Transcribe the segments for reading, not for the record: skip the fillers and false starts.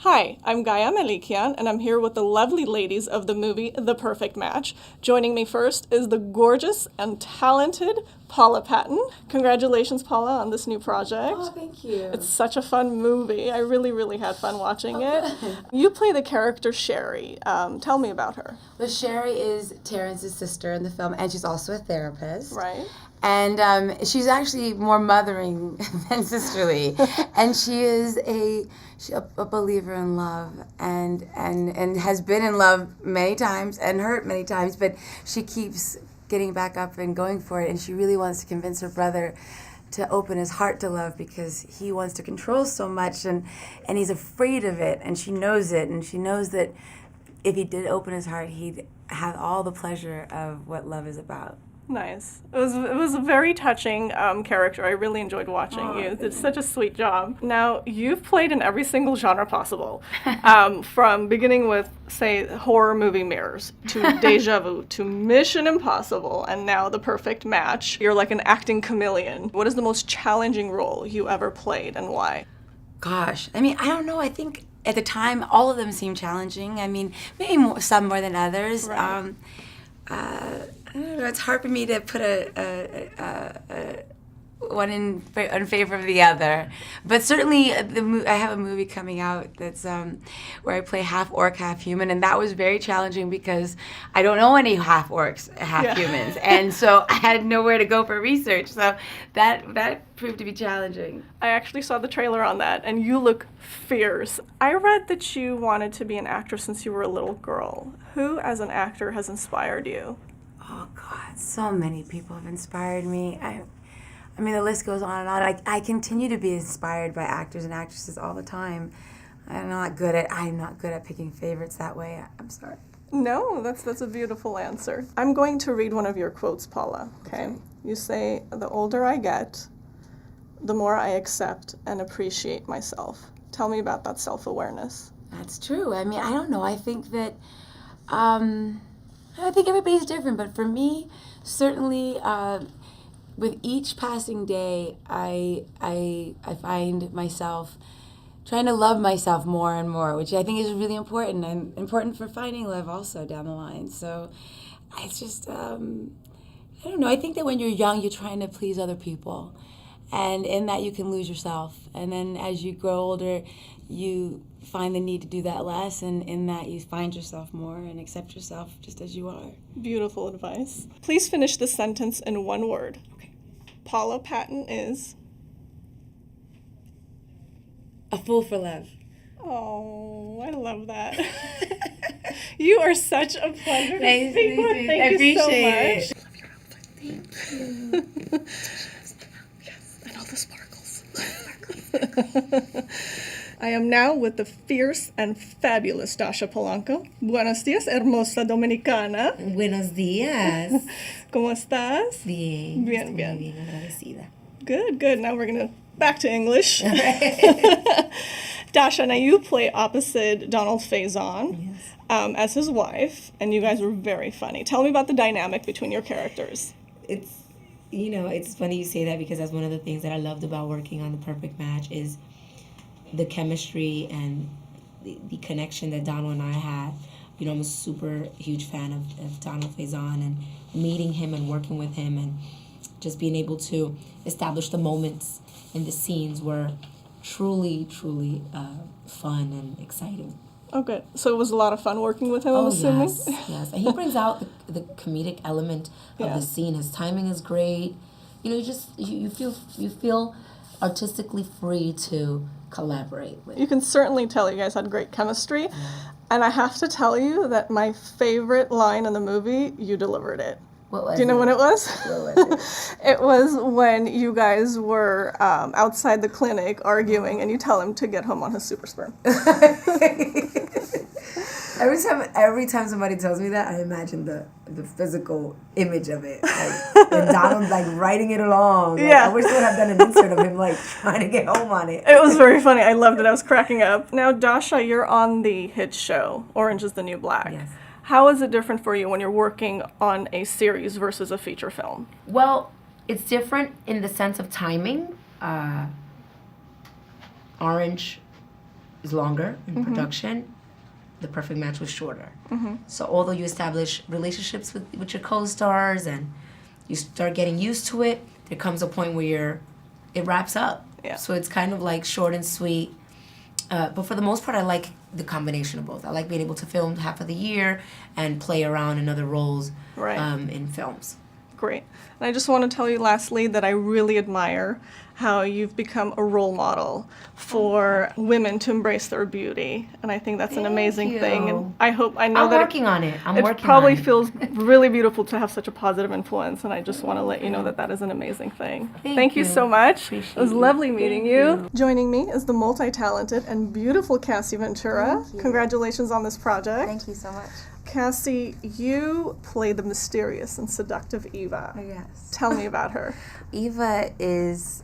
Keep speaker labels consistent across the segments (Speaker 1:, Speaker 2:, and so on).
Speaker 1: Hi, I'm Gaia Melikian, and I'm here with the lovely ladies of the movie The Perfect Match. Joining me first is the gorgeous and talented Paula Patton. Congratulations, Paula, on this new project.
Speaker 2: Oh, thank you.
Speaker 1: It's such a fun movie. I really had fun watching it. You play the character Sherry. Tell me about her.
Speaker 2: Well, Sherry is Terrence's sister in the film, and she's also a therapist.
Speaker 1: Right.
Speaker 2: And she's actually more mothering than sisterly. And she is a believer in love and has been in love many times and hurt many times, but she keeps getting back up and going for it. And she really wants to convince her brother to open his heart to love because he wants to control so much and he's afraid of it. And she knows it. And she knows that if he did open his heart, he'd have all the pleasure of what love is about.
Speaker 1: Nice. It was a very touching character. I really enjoyed watching you. It's such a sweet job. Now, you've played in every single genre possible, from beginning with, say, horror movie Mirrors, to Deja Vu, to Mission Impossible, and now The Perfect Match. You're like an acting chameleon. What is the most challenging role you ever played, and why?
Speaker 2: Gosh, I mean, I don't know. I think at the time, all of them seemed challenging. I mean, maybe some more than others.
Speaker 1: Right.
Speaker 2: I don't know, it's hard for me to put a one in favor of the other. But certainly, I have a movie coming out that's where I play half orc, half human, and that was very challenging because I don't know any half orcs, half humans, and so I had nowhere to go for research. So that proved to be challenging.
Speaker 1: I actually saw the trailer on that, and you look fierce. I read that you wanted to be an actress since you were a little girl. Who, as an actor, has inspired you?
Speaker 2: Oh, God, so many people have inspired me. I mean, the list goes on and on. I continue to be inspired by actors and actresses all the time. I'm not good at picking favorites that way. I'm sorry.
Speaker 1: No, that's a beautiful answer. I'm going to read one of your quotes, Paula, okay? You say, "The older I get, the more I accept and appreciate myself." Tell me about that self-awareness.
Speaker 2: That's true. I mean, I don't know. I think that I think everybody's different, but for me, certainly, with each passing day, I find myself trying to love myself more and more, which I think is really important and important for finding love also down the line. So it's just, I don't know. I think that when you're young, you're trying to please other people. And in that, you can lose yourself. And then as you grow older, you find the need to do that less. And in that, you find yourself more and accept yourself just as you are.
Speaker 1: Beautiful advice. Please finish the sentence in one word. Okay. Paula Patton is?
Speaker 2: A fool for love.
Speaker 1: Oh, I love that. You are such a pleasure to speak with. Thank
Speaker 2: I
Speaker 1: you so
Speaker 2: appreciate
Speaker 1: much.
Speaker 2: it.
Speaker 1: I love your outfit. Thank you. Yes, and all the sparkles. I am now with the fierce and fabulous Dascha Polanco. Buenos dias, hermosa dominicana.
Speaker 3: Buenos días.
Speaker 1: ¿Cómo estás?
Speaker 3: Bien.
Speaker 1: Bien,
Speaker 3: Estoy
Speaker 1: bien.
Speaker 3: Bien agradecida.
Speaker 1: Good. Now we're going to back to English. Dascha, now you play opposite Donald Faison as his wife, and you guys were very funny. Tell me about the dynamic between your characters.
Speaker 3: It's funny you say that because that's one of the things that I loved about working on The Perfect Match is the chemistry and the connection that Donald and I had. You know, I'm a super huge fan of Donald Faison, and meeting him and working with him and just being able to establish the moments and the scenes were truly fun and exciting.
Speaker 1: Oh, good. So it was a lot of fun working with him, I'm assuming?
Speaker 3: Yes. And he brings out the comedic element of the scene. His timing is great. You know, you feel artistically free to collaborate with.
Speaker 1: You can certainly tell you guys had great chemistry. Yeah. And I have to tell you that my favorite line in the movie, you delivered it.
Speaker 2: What was
Speaker 1: Do you know
Speaker 2: it?
Speaker 1: when it was?
Speaker 2: What was it?
Speaker 1: It was when you guys were outside the clinic arguing, and you tell him to get home on his super sperm.
Speaker 2: Every time somebody tells me that, I imagine the physical image of it. Like, and Donald writing it along. Like, I wish they would have done an insert of him trying to get home on it.
Speaker 1: It was very funny. I loved it. I was cracking up. Now, Dascha, you're on the hit show Orange is the New Black.
Speaker 2: Yes.
Speaker 1: How is it different for you when you're working on a series versus a feature film?
Speaker 4: Well, it's different in the sense of timing. Orange
Speaker 3: is longer in production. The Perfect Match was shorter. So although you establish relationships with your co-stars and you start getting used to it, there comes a point where it wraps up.
Speaker 1: Yeah.
Speaker 3: So it's kind of like short and sweet. But for the most part, I like the combination of both. I like being able to film half of the year and play around in other roles in films.
Speaker 1: Great. And I just want to tell you lastly that I really admire how you've become a role model for women to embrace their beauty. And I think that's an amazing thing. And I know
Speaker 3: I'm
Speaker 1: that
Speaker 3: working on it.
Speaker 1: it probably feels really beautiful to have such a positive influence. And I just want to let you know that that is an amazing thing. Thank you so much. It was lovely meeting you. Joining me is the multi-talented and beautiful Cassie Ventura. Congratulations on this project.
Speaker 5: Thank you so much.
Speaker 1: Cassie, you play the mysterious and seductive Eva.
Speaker 5: Yes.
Speaker 1: Tell me about her.
Speaker 5: Eva is,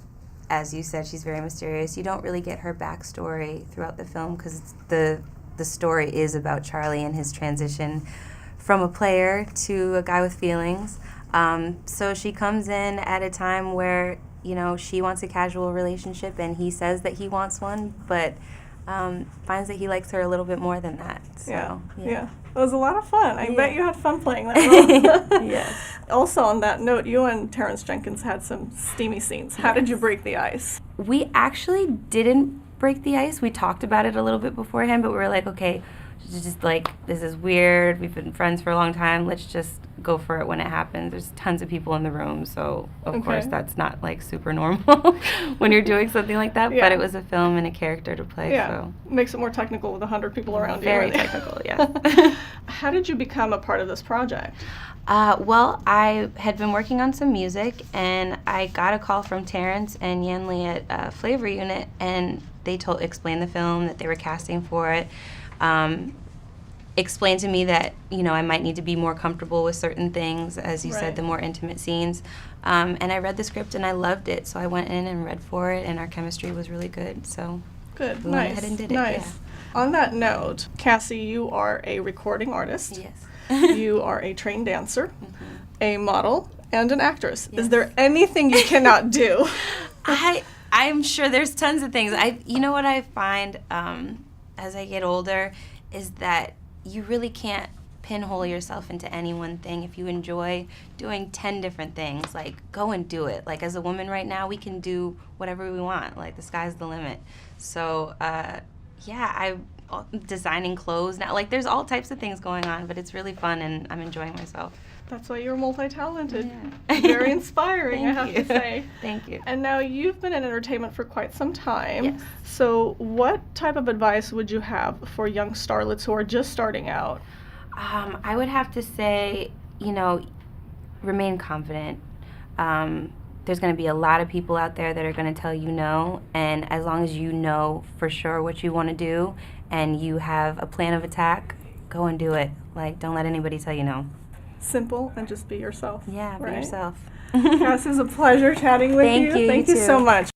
Speaker 5: as you said, she's very mysterious. You don't really get her backstory throughout the film because the story is about Charlie and his transition from a player to a guy with feelings. So she comes in at a time where, you know, she wants a casual relationship and he says that he wants one, but finds that he likes her a little bit more than that. So,
Speaker 1: yeah. It was a lot of fun. I bet you had fun playing that role.
Speaker 5: Yes.
Speaker 1: Also, on that note, you and Terrence Jenkins had some steamy scenes. How did you break the ice?
Speaker 5: We actually didn't break the ice. We talked about it a little bit beforehand, but we were like, okay, just like, this is weird. We've been friends for a long time. Let's just go for it when it happens. There's tons of people in the room, so of course that's not like super normal when you're doing something like that, but it was a film and a character to play.
Speaker 1: Yeah,
Speaker 5: so.
Speaker 1: Makes it more technical with 100 people around you.
Speaker 5: Very
Speaker 1: Right?
Speaker 5: technical, yeah.
Speaker 1: How did you become a part of this project?
Speaker 5: Well, I had been working on some music, and I got a call from Terrence and Yanli at Flavor Unit, and they explained the film, that they were casting for it. Explained to me that, you know, I might need to be more comfortable with certain things, as you said, the more intimate scenes. And I read the script and I loved it, so I went in and read for it, and our chemistry was really good. So
Speaker 1: Good,
Speaker 5: we
Speaker 1: nice,
Speaker 5: went ahead and did it.
Speaker 1: nice.
Speaker 5: Yeah.
Speaker 1: On that note, Cassie, you are a recording artist.
Speaker 5: Yes.
Speaker 1: You are a trained dancer, a model, and an actress.
Speaker 5: Yes.
Speaker 1: Is there anything you cannot do?
Speaker 5: I'm sure there's tons of things. You know what I find as I get older is that you really can't pinhole yourself into any one thing. If you enjoy doing 10 different things, like, go and do it. Like, as a woman right now, we can do whatever we want. Like, the sky's the limit. So, I'm designing clothes now. Like, there's all types of things going on, but it's really fun, and I'm enjoying myself.
Speaker 1: That's why you're multi-talented.
Speaker 5: Yeah.
Speaker 1: Very inspiring, I
Speaker 5: Thank
Speaker 1: have to
Speaker 5: you.
Speaker 1: say.
Speaker 5: Thank you.
Speaker 1: And now you've been in entertainment for quite some time.
Speaker 5: Yes.
Speaker 1: So what type of advice would you have for young starlets who are just starting out?
Speaker 5: I would have to say, you know, remain confident. There's going to be a lot of people out there that are going to tell you no, and as long as you know for sure what you want to do and you have a plan of attack, go and do it. Like, don't let anybody tell you no.
Speaker 1: Simple and just be yourself.
Speaker 5: Yeah, be
Speaker 1: right?
Speaker 5: yourself.
Speaker 1: Cass, it was a pleasure chatting with
Speaker 5: Thank
Speaker 1: you.
Speaker 5: you,
Speaker 1: Thank
Speaker 5: you
Speaker 1: you so
Speaker 5: too.
Speaker 1: much.